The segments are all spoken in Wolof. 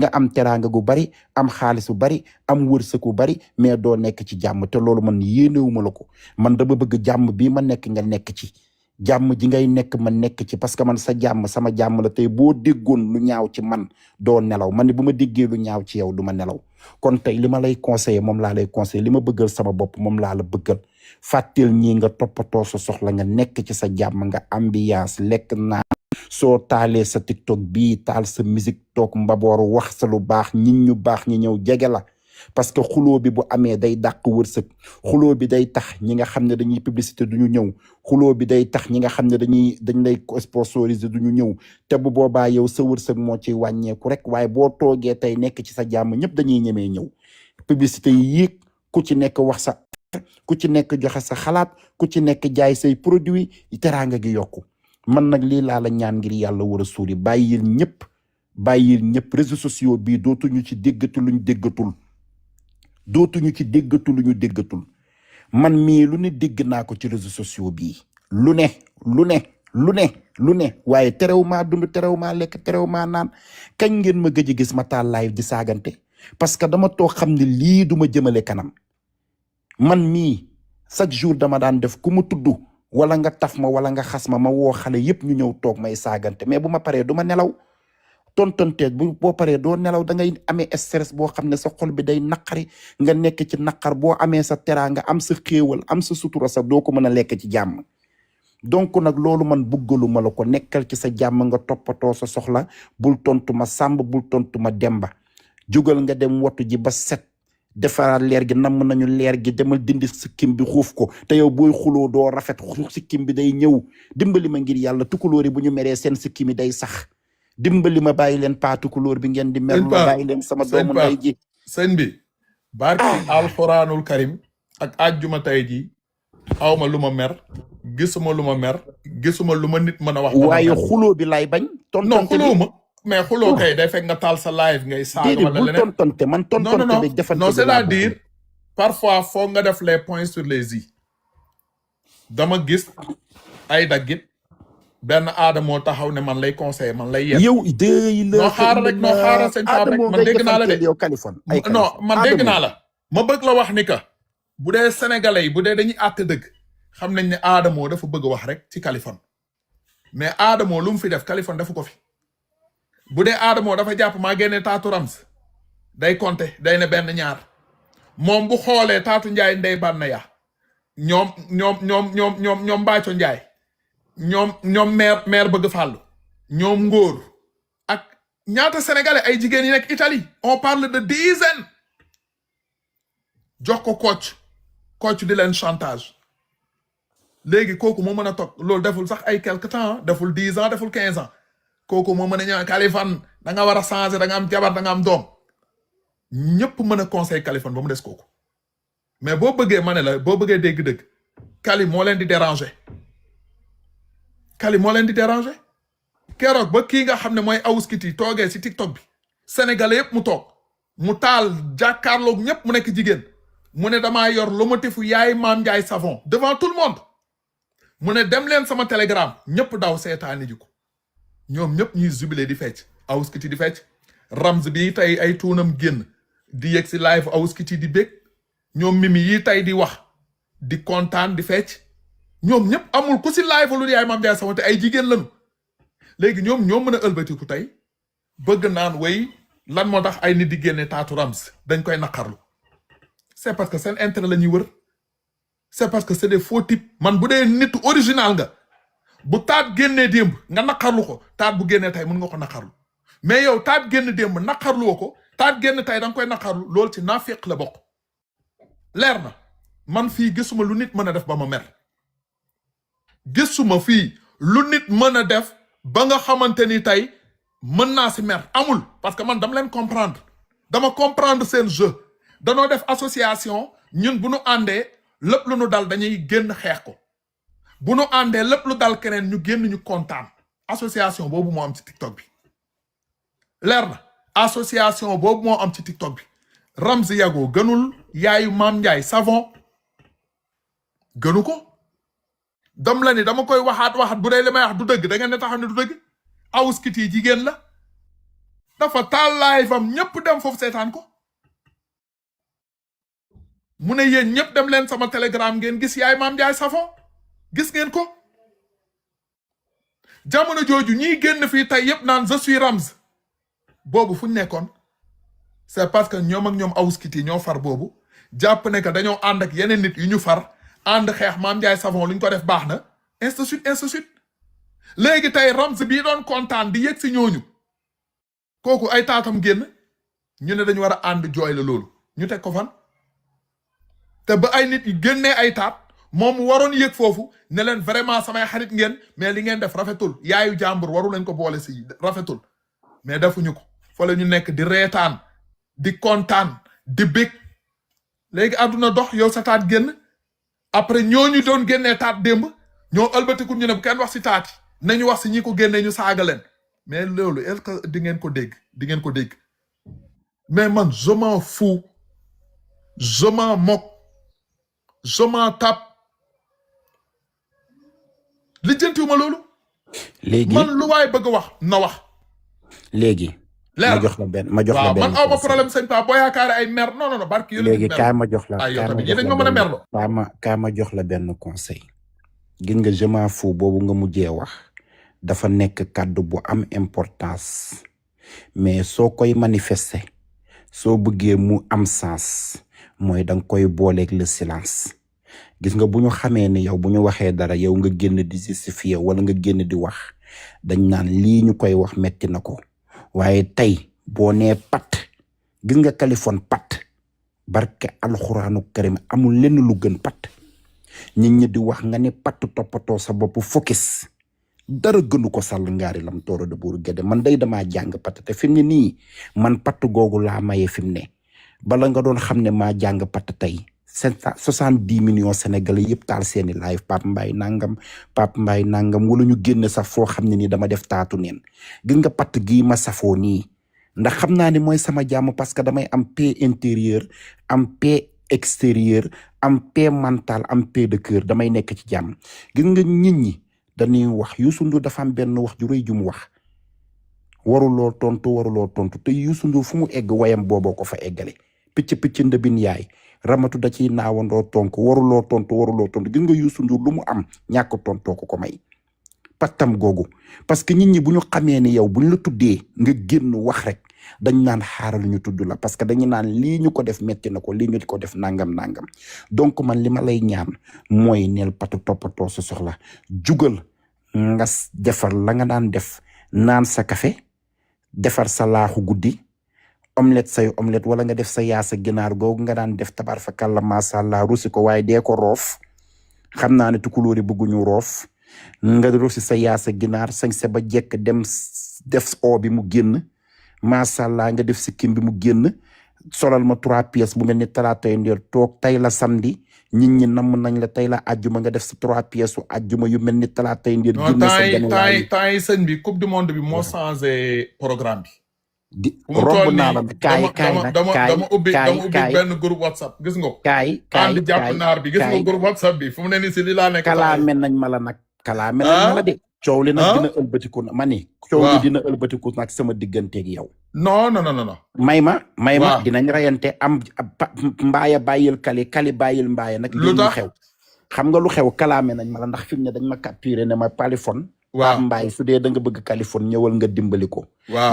nga am teraanga gu bari am xaalis bu bari am wërsëg gu bari mais doo nekk ci jàmm te loolu man yéenewuma la ko man dama bëgg jàmm bii ma nekk nga nekk ci jàmm ji ngay nekk ma nekk ci parce que man sa jàmm sama jàmm la tey boo déggoon lu ñaaw ci man doo nelaw man ne bu ma déggee lu ñaaw ci yow du ma nelaw kon tey li ma lay conseiller moom laa lay conseiller li ma bëggal sama bopp moom laa la bëggal fàtteel ñii nga toppatoo sa soxla nga nekk ci sa jàmm nga ambiance lekk naa soo taalee sa TikTok bii taal sa musique toog mbabooru wax sa lu baax nit ñu baax ñi ñëw jege la parce que xuloo bi bu amee day dàq wërsëg xuloo bi day tax ñi nga xam ne dañuy publicité duñu ñëw xuloo bi day tax ñi nga xam ne dañ lay sponsoriser duñu ñëw te bu boobaa yow sa wërsëg moo ci wàññeeku rek waaye boo toogee tey nekk ci sa jàmm ñëpp dañuy ñemee ñëw publicité yi yéeg ku ci nekk wax sa ku ci nekk joxe sa xalaat ku ci nekk jaay say produit teraanga gi yokku man nag lii laa la ñaan ngir yàlla war a suuli bàyyil ñëpp réseaux sociaux bii dootuñu ci déggatu luñ déggatul dootuñu ci déggatu lu ñu déggatul man mii lu ne dégg naa ko ci réseaux sociaux bii lu ne waaye terew maa dund terew maa lekk terew maa naan kañ ngeen ma gëj a gis ma taal live di saagante parce que dama toog xam ne lii duma jëmale kanam man mii chaque jour dama daan def ku mu tudd wala nga taf ma wala nga xas ma woo xale yépp ñu ñëw toog may saagante mais bu ma paree du ma nelaw tontonteeg boo paree doo nelaw da ngay amee stress boo xam ne sa xol bi day naqari nga nekk ci naqar boo amee sa teraanga am sa xéewal am sa sutura sa doo ko mën a lekk ci jàmm donc nag loolu man bëggaluma la ko nekkal ci sa jàmm nga toppatoo sa soxla bul tontu ma sàmb bul tontu ma demba jugal nga dem wattu ji ba set defaraat leer gi namm nañu leer gi demal dindi sikkim bi xuuf ko te yow booy xuloo doo rafet sikkim bi day ñëw dimbali ma ngir yàlla tukulóori bu ñu meree seen sikkim yi day sax dimbali ma bàyyi leen paa tukulóor bi ngeen di mer ma bàyyi leen sama doomu nday ji sëñ bi barki alxuraanul karim ak àjjuma tay ji awma lu ma mer gisuma lu ma mer gisuma lu ma nit mën a wax waaye xuloo bi lay bañ non xuloo ma mais xuloo kay day fekk nga taal sa live ngay saaga wala leneen tontonte man tontonte bi defante non c'est-à-dire parfois foog nga def les points sur les i dama gis ay daggit benn aada moo taxaw ne man lay conseiller man lay yeb yow dey la noo xaaral sëñ Pape rek man dégg naa la de yow Kaliphone non man dégg naa la ma bëgg la wax ni que bu dee sénégalais yi bu dee dañuy àtte dëgg xam nañ ne Adamo dafa bëgg wax rek ci Kaliphone mais Adamo lu mu fi def Kaliphone defu ko fi bu dee Adamo dafa jàpp maa génne taatu Rams day compter day ne benn ñaar moom bu xoolee taatu Njaay ndey bànn ya ñoom Mbaaco Njaay ñoom maire bëgg fàllu ñoom ngóor ak ñaata sénégalais ay jigéen yi nekk Italie on parle de dizaines jox ko coach di leen chantage léegi kooku moo mën a toog loolu deful sax ay quelque temps deful 10 ans deful 15 ans kooku moo mën a ñëw Kaliphone da nga war a changer da nga am jabar da nga am doom ñëpp mën a conseil Kaliphone ba mu des kooku mais boo bëggee ma ne la boo bëggee dégg-dëgg Kali moo leen di déranger keroog ba kii nga xam ne mooy Awouskiti toogee si TikTok bi sénégalais yëpp mu toog mu taal jàkkaarloog ñëpp mu nekk jigéen mu ne damaa yor lomotifu yaay Maam Njaay savon devant tout le monde mu ne dem leen sama Telegram ñëpp daw seetaani ji ko ñoom ñëpp ñuy jubilé di fecc Awouskiti di fecc Rams bi tey ay tuunam génn di yegg si live Awouskiti di bég ñoom Mimi yi tey di wax di kontaan di fecc ñoom ñëpp amul ku si live lu yaay Maam Njaay savon te ay jigéen lañu léegi ñoom ñoo mën a ëlbatiku tey bëgg naan way lan moo tax ay nit di génne taatu Rams dañ koy naqarlu c'est parce que seen intérêt la ñuy wër c'est parce que c'est des faux types man bu dee nit original nga bu taat génnee démb nga naqarlu ko taat bu génnee tey mën nga ko naqarlu mais yow taat génn démb naqarlu woo ko taat génn tey da nga koy naqarlu loolu ci naafeq la bokk leer na man fii gisuma lu nit mën a def ba ma mer gisuma fii lu nit mën a def ba nga xamante ni tey mën naa si mer amul parce que man dama leen dama comprendre seen jeu danoo def association ñun bu nu àndee lépp lu nu dal dañuy génn xeex ko bu nu àndee lépp lu dal keneen ñu génn ñu kontaan association boobu moo am ci TikTok bi leer na association boobu moo am ci TikTok bi Ramzy Yago gënul yaayu Maam Njaay savon gënu ko dam la ni dama koy waxaat bu dee li may wax du dëgg da ngeen ne taxaw ne du dëgg Awouskiti jigéen la dafa taal live am ñëpp dem foofu seetaan ko mu ne yéen ñëpp dem leen sama telegram ngeen gis yaay Mame Ndiaye Savon gis ngeen ko jamono jooju ñiy génn fii tey yëpp naan je suis Ramz boobu fu ñu nekkoon c'est parce que ñoom ak ñoom Awouskity ñoo far boobu jàpp ne que dañoo ànd ak yeneen nit yu ñu far ànd xeex Mame Ndiaye Savon lu ñu ko def baax na ainsi de suite ainsi de suite léegi tey Ramz bii doon kontaan di yëg si ñooñu kooku ay taatam génn ñu ne dañu war a ànd jooy la loolu ñu teg ko fan te ba ay nit yi génnee ay taat moom mu waroon yëg foofu ne leen vraiment samay xarit ngeen mais li ngeen def rafetul yaayu jàmbur waru lañ ko boole si rafetul mais defuñu ko fa la ñu nekk di reetaan di kontaan di bég léegi àdduna dox yow sa taat génn après ñooñu doon génnee taat démb ñoo ëlbatiku ñu ne bu kenn wax si taat yi nañu wax si ñi ko génnee ñu saaga leen mais loolu est-ce que di ngeen ko dégg di ngeen ko dégg mais man je m'en fous je m'en moque je m'en tape lijjantiwuma loolu léegi man lu waay bëgg wax na wax léegi leer ma jox la benn ma jox la waaw benn man aw ma conseil. problème sëñ Pa boo yaakaare ay mer non non non barki yu léegi kaay ma jox la ay yow kaay ma tamit jox yéen dañ la ma mën a benn merlo kaay ma jox la benn conseil gis nga je m'en fous boobu nga mujjee wax dafa nekk kàddu bu am importance mais soo koy manifester soo bëggee mu am sens mooy danga koy booleeg le silence gis nga bu ñu xamee ne yow bu ñu waxee dara yow nga génn di justifier wala nga génn di wax dañ naan lii ñu koy wax metti na ko waaye tey boo nee pat gis nga Kaliphone pat barke alxuraanu karim amul lenn lu gën pat nit ñi di wax nga ne pat toppatoo sa bopp focus dara gënu ko sàll ngaari lam tooro de buur géde man day damaa jàng pat te fi mu ne nii man patt googu laa maye fi mu ne bala nga doon xam ne maa jàng patt tey 70 millions sénégalais yëpp taal seeni live Pape Mbaye nangam wala ñu génn sax foo xam ne nii dama def taatu neen gis nga patt gii ma safoo nii ndax xam naa ne mooy sama jàmm parce que damay am paix intérieure am paix extérieure am paix mentale am paix de cœur damay nekk ci jàmm gis nga nit ñi dañuy wax Youssou Ndour dafa am benn wax ju rëy ju mu wax waruloo tontu te Youssou Ndour fu mu egg wayam booboo ko fa eggale picc ndëbin yaay ramatu da ciy naawandoo tonk waruloo tontu gis nga Youssou Ndour lu mu am ñàkk tontoo ko may pattam googu parce que nit ñi bu ñu xamee ni yow bu ñu la tuddee nga génn wax rek dañ naan xaaral ñu tudd la parce que dañu naan lii ñu ko def metti na ko lii ñu ko def nangam donc man li ma lay ñaan mooy neel patu toppatoo sa soxla jugal nga defar la nga daan def naan sa café defar sa laaxu guddi omelette wala nga def sa yaasa ginaar googu nga daan def tabar fa kàlla masàllaa rusi ko waaye dee ko roof xam naa ne tukulóori bëgguñu roof nga rusi sa yaasa ginaar sañ sa ba jekk dem def oo bi mu génn masàllaa nga def sikkim bi mu génn solal ma 3 pièces bu mel ni talaatay ndeer toog tey la samedi nit ñi namm nañ la tey la ajjuma nga def sa 3 pièces su ajjuma yu mel ni talaatay ndeer génn sa temps yi sëñ bi coupe du monde bi moo changé programme bi di romb naa la dama ubbi benn groupe WhatsApp gis nga ko ànd jàpp naar bi gis nga groupe WhatsApp bi fu mu ne ni si li laa nekk kalaame nañ ma la nag kalaame nañ ma la de coow li nag dina ëlbatiku na ma ni coow li dina ëlbatiku nag sama digganteeg yow non may ma dinañ rayante am mbaaya bàyyil kali bàyyil mbaaya nag lu xew xam nga lu xew kalaame nañ ma la ndax fi mu ne dañ ma capturé ne ma Kaliphone Pape Mbaye su dee da nga bëgg Kaliphone ñëwal nga dimbali ko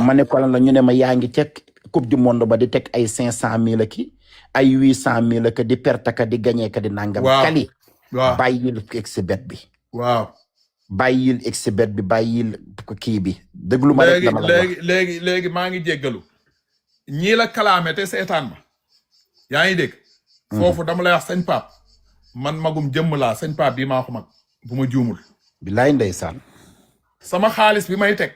ma ne ko lan la ñu ne ma yaa ngi teg coupe du monde ba di teg ay 500 000 ki ay 800 000 ka di perte ka di gagné ka di nangam kali bàyyil exhibet bi bàyyil exhibet bi bàyyil kii bi déglu ma rek dama la wax léegi maa ngi jéggalu ñii la kalaame te seetaan ma yaa ngi dégg foofu dama lay wax sëñ Pape man magum jëmm laa sëñ Pape bii maa ko mag bu ma juumul bilaay ndeysaan sama xaalis bi may teg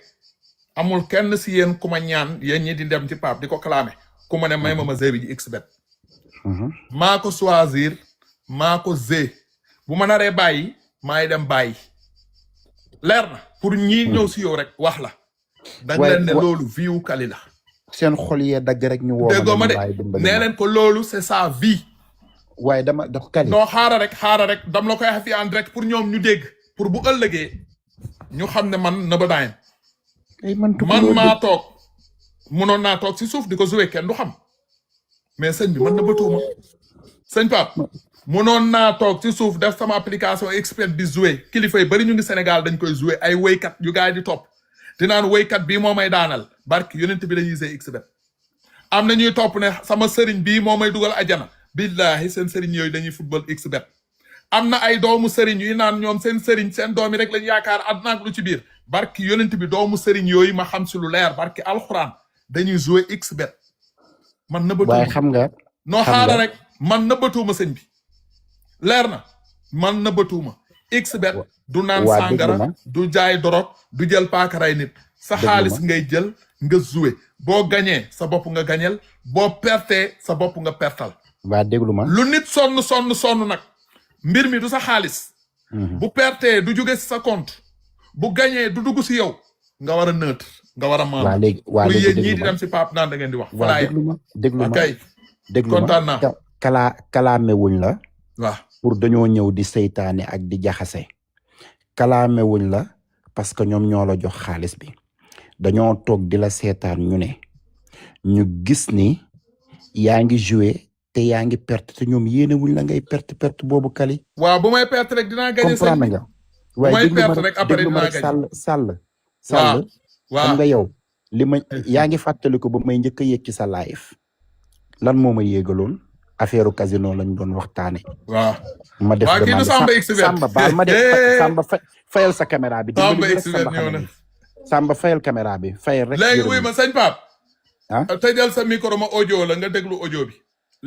amul kenn si yéen ku ma ñaan yéen ñi di dem ci Pape di ko clamé ku ma ne may ma zé bi ji xbet maa ko choisir maa ko zé bu ma naree bàyyi maay dem bàyyi leer na pour ñii ñëw si yow rek wax la dañ leen ne loolu vie wu Kali la seen xol yee dagg rek ñu woo déggoo ma de nee leen ko loolu c'est sa vie waaye dama Kali non xaaral rek dam la koy wax fi en direct pour ñoom ñu dégg pour bu ëllëgee ñu xam ne man Nëba Dayen man maa toog munoon naa toog si suuf di ko joué kenn du xam mais sëñ bi man na bëtuuma sëñ Pape munoon naa toog ci suuf def sama application expert di joué kilifa yi bari ñu ngi Sénégal dañ koy joué ay woykat yu gaay di topp di naan woykat bii moo may daanal barki yonent bi dañuy see expert am na ñuy topp ne sama sëriñ bii moo may dugal ajana billahi seen sëriñ yooyu dañuy football expert am na ay doomu sëriñ yu naan ñoom seen sëriñ seen doom yi rek lañu yaakaar àdduna ak lu ci biir barki yonent bi doomu sëriñ yooyu ma xam si lu leer barki alxuraan dañuy joué expert man na waaye xam nga noo xaara rek man na bëtuuma sëñ bi leer na man na bëtuuma expert du naan sàngara du jaay dorog du jël paakaray nit sa xaalis ngay jël nga joué boo gañee sa bopp nga gañel boo pertee sa bopp nga pertal waa déglu ma lu nit sonn nag mbir mi du sa xaalis bu pertee du jóge si sa compte bu gañee du dugg si yow nga war a neutre nga war a maam waa léegi yéen ñii di dem si Pape naan da ngeen di wax waa déglu ma kay kontaan naa kalaame wuñ la waaw pour dañoo ñëw di seytaane ak di jaxase kalaame wuñ la parce que ñoom ñoo la jox xaalis bi dañoo toog di la seetaan ñu gis ni yaa ngi joué te yaa ngi perte te ñoom yéene wuñ la ngay perte boobu kali waaw bu may perte rek dinaa gagné comprendre nga waaye déglu ma rek sàll xam nga yow li ma yaa ngi fàttaliku ba may njëkk a yéeg ci sa live lan moo ma yéegaloon affaire casino lañ doon waxtaane waaw ma def demande Samba baal ma def Samba fayal sa caméra bi Samba fayal caméra bi fayal rek léegi wuy ma sëñ Pape tëjal sa micro ma audio la nga déglu audio bi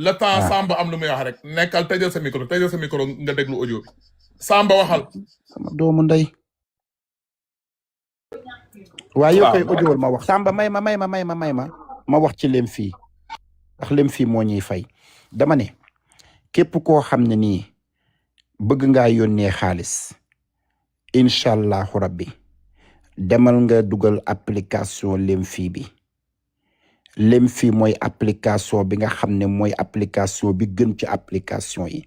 le temps Samba am lu muy wax rek nekkal tëjal sa micro nga déglu audio bi Samba waxal sama doomu ndey waaye yow koy audio ma wax Samba may ma wax ci lem fii ndax lem fii moo ñuy fay dama ne képp koo xam ne nii bëgg ngaa yónnee xaalis incha allahu rabbi demal nga dugal application Lemfi bi Lemfi mooy application bi nga xam ne mooy application bi gën ci application yi